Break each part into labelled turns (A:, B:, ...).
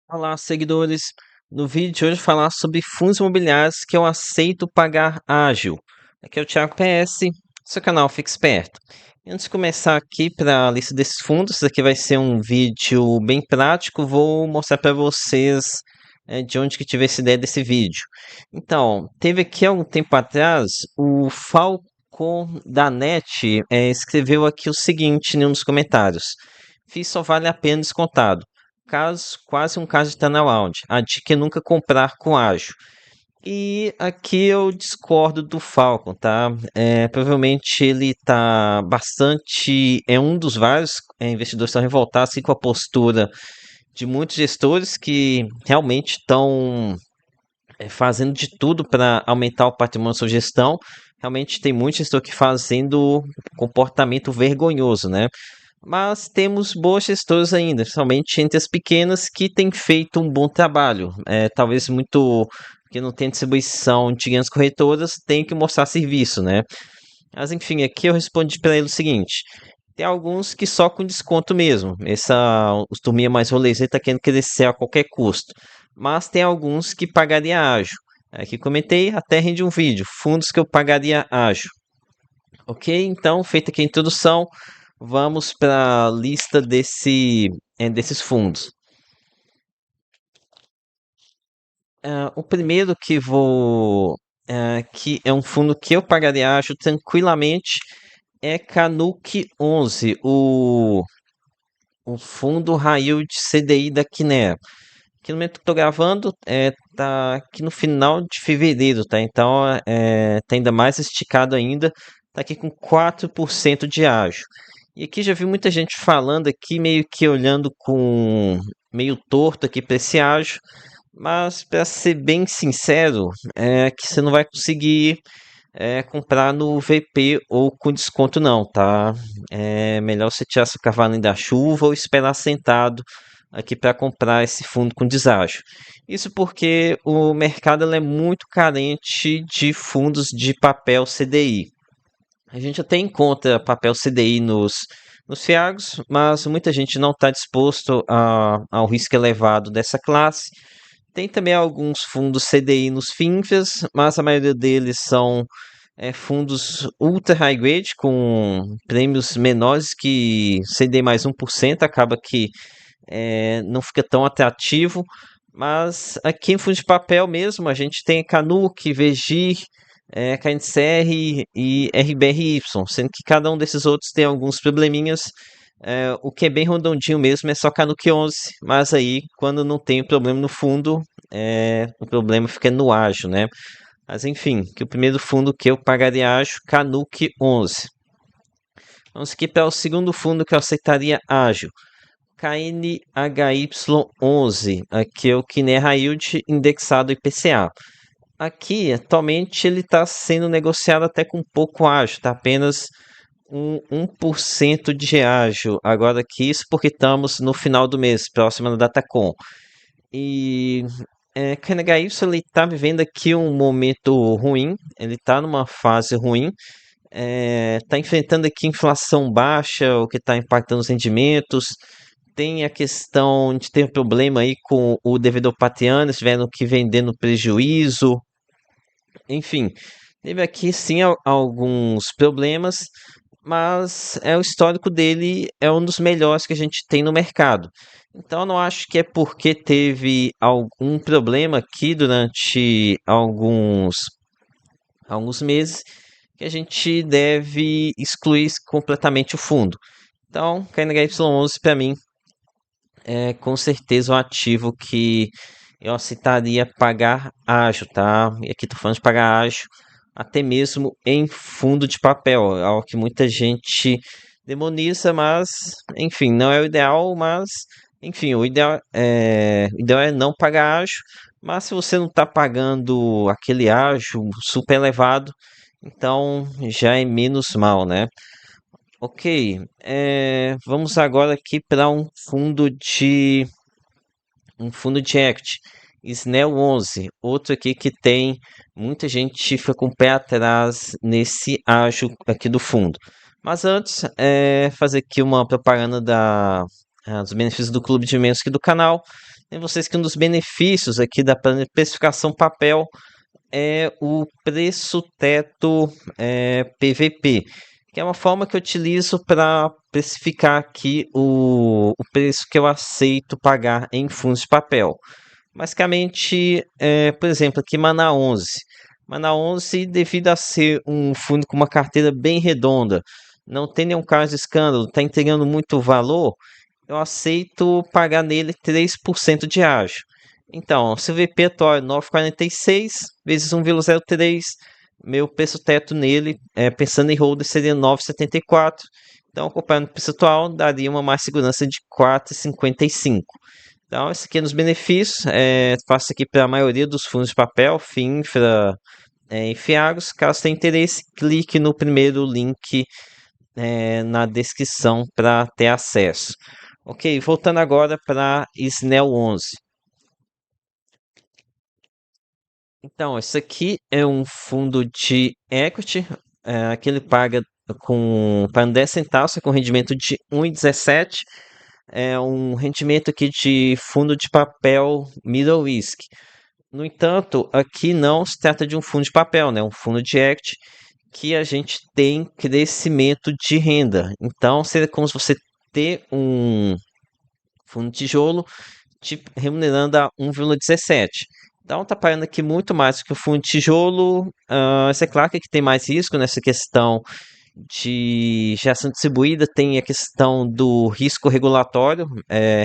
A: Olá, seguidores. No vídeo de hoje falar sobre fundos imobiliários que eu aceito pagar ágil. Aqui é o Thiago PS, seu canal Fique Esperto. Antes de começar aqui para a lista desses fundos, aqui vai ser um vídeo bem prático. Vou mostrar para vocês de onde que tive essa ideia desse vídeo. Então, teve aqui há algum tempo atrás o Falcon da NET escreveu aqui o seguinte em um dos comentários: "FII só vale a pena descontado. Quase um caso de turnaround. A dica é nunca comprar com ágio." E aqui eu discordo do Falcon, tá? Provavelmente ele tá bastante. É um dos vários investidores que estão revoltados assim, com a postura de muitos gestores que realmente estão fazendo de tudo para aumentar o patrimônio da sua gestão. Realmente tem muito gestor que fazendo comportamento vergonhoso, né? Mas temos boas gestoras ainda, principalmente entre as pequenas que têm feito um bom trabalho. Talvez muito que não tem distribuição de grandes corretoras tem que mostrar serviço, né? Mas enfim, aqui eu respondi para ele o seguinte: tem alguns que só com desconto mesmo. Os turminha mais rolezeta tá querendo crescer a qualquer custo. Mas tem alguns que pagaria ágio. Aqui comentei, até rende um vídeo. Fundos que eu pagaria ágio. Ok, então, feita aqui a introdução, vamos para a lista desses fundos. O primeiro que é um fundo que eu pagaria, acho, tranquilamente, é Canuck 11, o fundo high yield CDI da Kinea. Aqui no momento que estou gravando, tá aqui no final de fevereiro, tá? Então, tá ainda mais esticado ainda, tá aqui com 4% de ágio. E aqui já vi muita gente falando aqui, meio que olhando com meio torto aqui para esse ágio, mas para ser bem sincero, é que você não vai conseguir comprar no VP ou com desconto não, tá? É melhor você tirar seu cavalinho da chuva ou esperar sentado aqui para comprar esse fundo com deságio. Isso porque o mercado ele é muito carente de fundos de papel CDI. A gente até encontra papel CDI nos FIAGs, mas muita gente não está disposto ao risco elevado dessa classe. Tem também alguns fundos CDI nos FINFAs, mas a maioria deles são fundos ultra high grade, com prêmios menores que CDI mais 1%, acaba que não fica tão atrativo. Mas aqui em fundo de papel mesmo, a gente tem Canuck, VGIR, KNCR e RBRY, sendo que cada um desses outros tem alguns probleminhas. O que é bem redondinho mesmo é só Canuck 11, mas aí quando não tem problema no fundo, o problema fica no ágio, né? Mas enfim, que o primeiro fundo que eu pagaria ágio, Canuck 11. Vamos aqui para o segundo fundo que eu aceitaria ágio. KNHY11, aqui é o Kinea High Yield indexado IPCA. Aqui, atualmente, ele está sendo negociado até com pouco ágio, tá? Apenas 1% de ágio. Agora aqui, isso porque estamos no final do mês, próximo da Datacom. E KNHY ele está vivendo aqui um momento ruim, ele está numa fase ruim, está enfrentando aqui inflação baixa, o que está impactando os rendimentos. Tem a questão de ter problema aí com o devedor patriano, tiveram que vender no prejuízo. Enfim, teve aqui sim alguns problemas, mas o histórico dele é um dos melhores que a gente tem no mercado. Então, eu não acho que é porque teve algum problema aqui durante alguns meses que a gente deve excluir completamente o fundo. Então, KNHY11 para mim é com certeza um ativo que eu aceitaria pagar ágio, tá? E aqui tô falando de pagar ágio até mesmo em fundo de papel, é algo que muita gente demoniza, mas enfim, não é o ideal, mas enfim, o ideal é não pagar ágio, mas se você não está pagando aquele ágio super elevado, então já é menos mal, né? Ok, vamos agora aqui para um fundo de equity, Snell 11, outro aqui que tem muita gente fica com o pé atrás nesse ágio aqui do fundo. Mas antes, fazer aqui uma propaganda dos benefícios do clube de membros aqui do canal. Tem vocês que um dos benefícios aqui da precificação papel é o preço teto PVP, que é uma forma que eu utilizo para precificar aqui o preço que eu aceito pagar em fundos de papel. Basicamente, por exemplo, aqui Mana 11. Mana 11, devido a ser um fundo com uma carteira bem redonda, não tem nenhum caso de escândalo, está entregando muito valor, eu aceito pagar nele 3% de ágio. Então, se o VP atual é 9,46 vezes 1,03, meu preço teto nele, pensando em holder, seria 9,74. Então, comparando o preço atual, daria uma mais segurança de 4,55. Então, esse aqui é nos benefícios. Faço aqui para a maioria dos fundos de papel, FINFRA, e Fiagros. Caso tenha interesse, clique no primeiro link na descrição para ter acesso. Ok, voltando agora para Snell 11. Então, esse aqui é um fundo de equity, que ele paga para 10 centavos, com rendimento de 1,17. É um rendimento aqui de fundo de papel middle risk. No entanto, aqui não se trata de um fundo de papel, né? Um fundo de equity que a gente tem crescimento de renda. Então, seria como se você ter um fundo de tijolo remunerando a 1,17. Então, está pagando aqui muito mais do que o fundo de tijolo. Isso é claro que aqui tem mais risco nessa questão de geração distribuída, tem a questão do risco regulatório,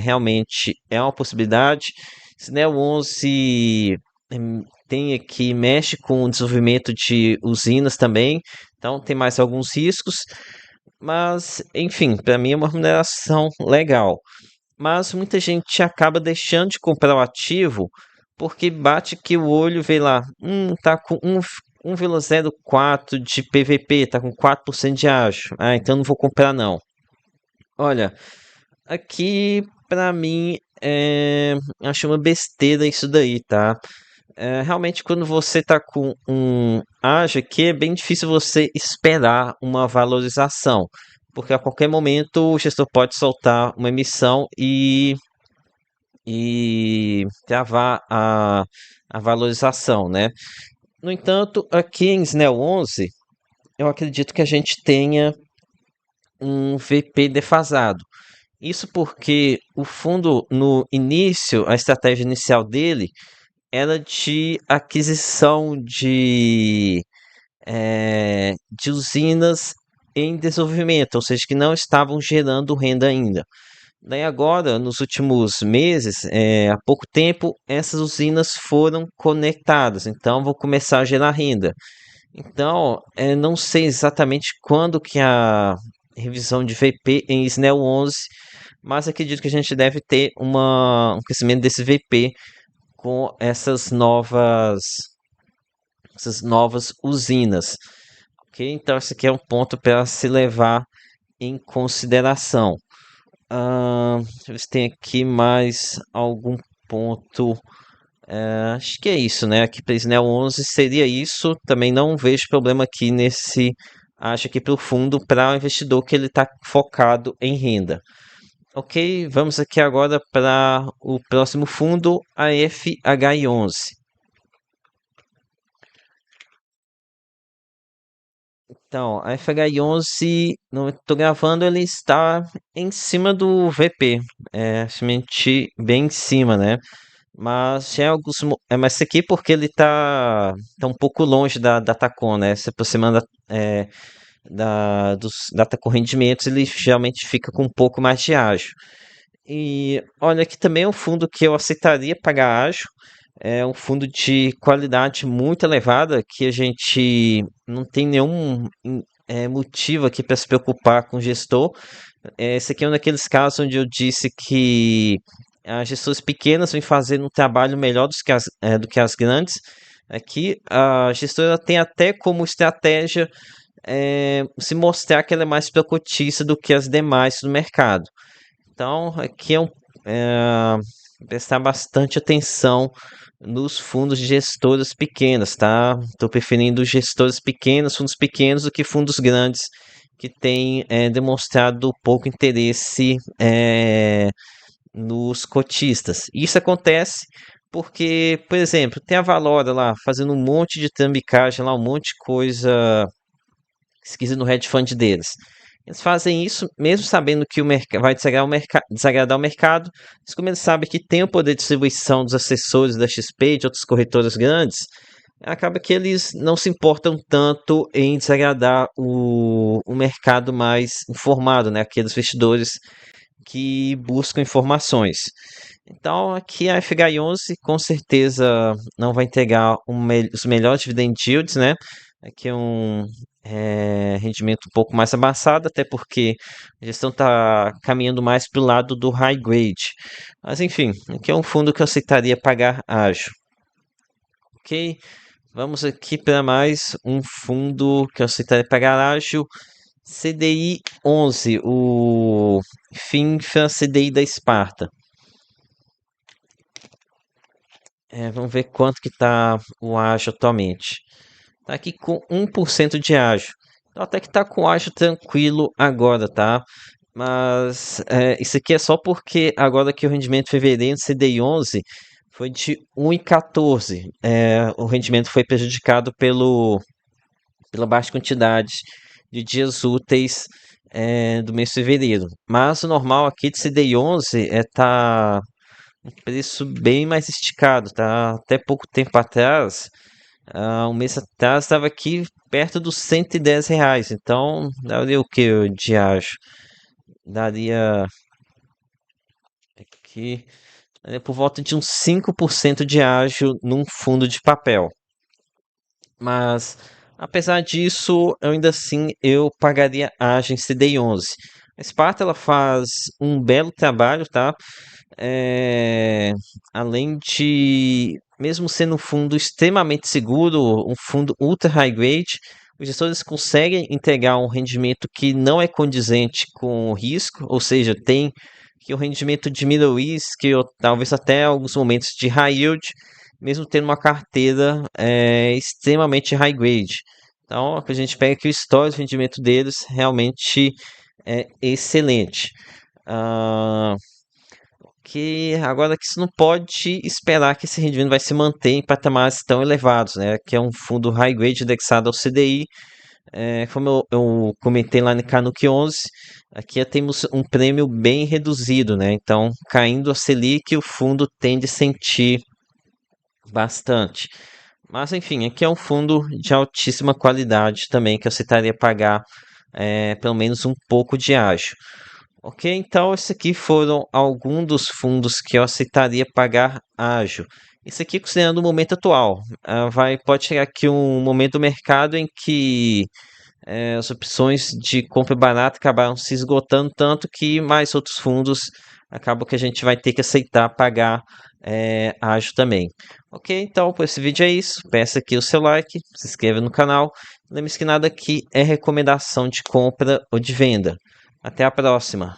A: realmente é uma possibilidade. Se né, o 11 tem aqui, mexe com o desenvolvimento de usinas também, então tem mais alguns riscos, mas enfim, para mim é uma remuneração legal. Mas muita gente acaba deixando de comprar o ativo porque bate que o olho vê lá, tá com 1,04 de PVP, tá com 4% de ágio. Ah, então não vou comprar não. Olha, aqui pra mim acho uma besteira isso daí, tá? Realmente quando você tá com um ágio aqui é bem difícil você esperar uma valorização, porque a qualquer momento o gestor pode soltar uma emissão e travar a valorização, né? No entanto, aqui em Snell 11, eu acredito que a gente tenha um VP defasado. Isso porque o fundo, no início, a estratégia inicial dele era de aquisição de usinas em desenvolvimento, ou seja, que não estavam gerando renda ainda. Daí agora, nos últimos meses, há pouco tempo, essas usinas foram conectadas, então vão começar a gerar renda. Então, não sei exatamente quando que a revisão de VP em Snell 11, mas acredito que a gente deve ter um crescimento desse VP com essas novas usinas. Ok? Então, esse aqui é um ponto para se levar em consideração. Deixa eu ver se tem aqui mais algum ponto. Acho que é isso, né? Aqui para Snell 11 seria isso. Também não vejo problema aqui nesse. Acho aqui para o fundo, para o investidor que ele está focado em renda. Ok, vamos aqui agora para o próximo fundo, a FHI11. Então, a FHI11, não estou gravando, ele está em cima do VP, simplesmente bem em cima, né? Mas já é mas isso aqui porque ele tá um pouco longe da Tacon, né? Se aproximando dos Datacom rendimentos, ele geralmente fica com um pouco mais de ágio. E olha, aqui também é um fundo que eu aceitaria pagar ágio. É um fundo de qualidade muito elevada que a gente não tem nenhum motivo aqui para se preocupar com o gestor. Esse aqui é um daqueles casos onde eu disse que as gestoras pequenas vêm fazendo um trabalho melhor do que as grandes. Aqui a gestora tem até como estratégia se mostrar que ela é mais precotista do que as demais do mercado. Então, aqui prestar bastante atenção nos fundos de gestoras pequenas, tá? Estou preferindo gestoras pequenas, fundos pequenos, do que fundos grandes que têm demonstrado pouco interesse nos cotistas. Isso acontece porque, por exemplo, tem a Valora lá fazendo um monte de trambicagem lá, um monte de coisa esquisita no hedge fund deles. Eles fazem isso mesmo sabendo que o vai desagradar o mercado, mas como eles sabem que tem o poder de distribuição dos assessores da XP e de outras corretoras grandes, acaba que eles não se importam tanto em desagradar o mercado mais informado, né? Aqueles investidores que buscam informações. Então, aqui a FHI11 com certeza não vai entregar os melhores dividend yields, né? Aqui é um rendimento um pouco mais avançado, até porque a gestão está caminhando mais para o lado do high grade. Mas enfim, aqui é um fundo que eu aceitaria pagar ágio. Ok? Vamos aqui para mais um fundo que eu aceitaria pagar ágio. CDI 11, o FINFA CDI da Esparta. Vamos ver quanto que tá o ágio atualmente. Tá aqui com 1% de ágio. Então até que tá com ágio tranquilo agora, tá? Mas isso aqui é só porque agora que o rendimento de fevereiro do CDI 11 foi de 1,14. O rendimento foi prejudicado pela baixa quantidade de dias úteis do mês de fevereiro. Mas o normal aqui de CDI 11 tá um preço bem mais esticado, tá? Até pouco tempo atrás, um mês atrás, estava aqui perto dos R$ 110. Então, daria o que de acho? Daria aqui por volta de uns 5% de ágio num fundo de papel. Mas, apesar disso, eu ainda assim eu pagaria ágio em CDI 11. A Sparta ela faz um belo trabalho, tá? É, além de, mesmo sendo um fundo extremamente seguro, um fundo ultra high grade, os gestores conseguem entregar um rendimento que não é condizente com o risco, ou seja, tem que o rendimento de middle risk, ou talvez até alguns momentos de high yield, mesmo tendo uma carteira extremamente high grade. Então, a gente pega que o histórico de rendimento deles realmente é excelente. Uh, que agora que isso não pode esperar que esse rendimento vai se manter em patamares tão elevados, né? Que é um fundo high grade indexado ao CDI. Como eu comentei lá no Canuck 11, aqui temos um prêmio bem reduzido, né? Então, caindo a Selic, o fundo tende a sentir bastante. Mas enfim, aqui é um fundo de altíssima qualidade também, que eu aceitaria pagar pelo menos um pouco de ágio. Ok, então esses aqui foram alguns dos fundos que eu aceitaria pagar ágio. Isso aqui considerando o momento atual. Pode chegar aqui um momento do mercado em que as opções de compra barata acabaram se esgotando tanto que mais outros fundos acabam que a gente vai ter que aceitar pagar ágio também. Ok, então por esse vídeo é isso. Peça aqui o seu like, se inscreva no canal. Lembre-se que nada aqui é recomendação de compra ou de venda. Até a próxima.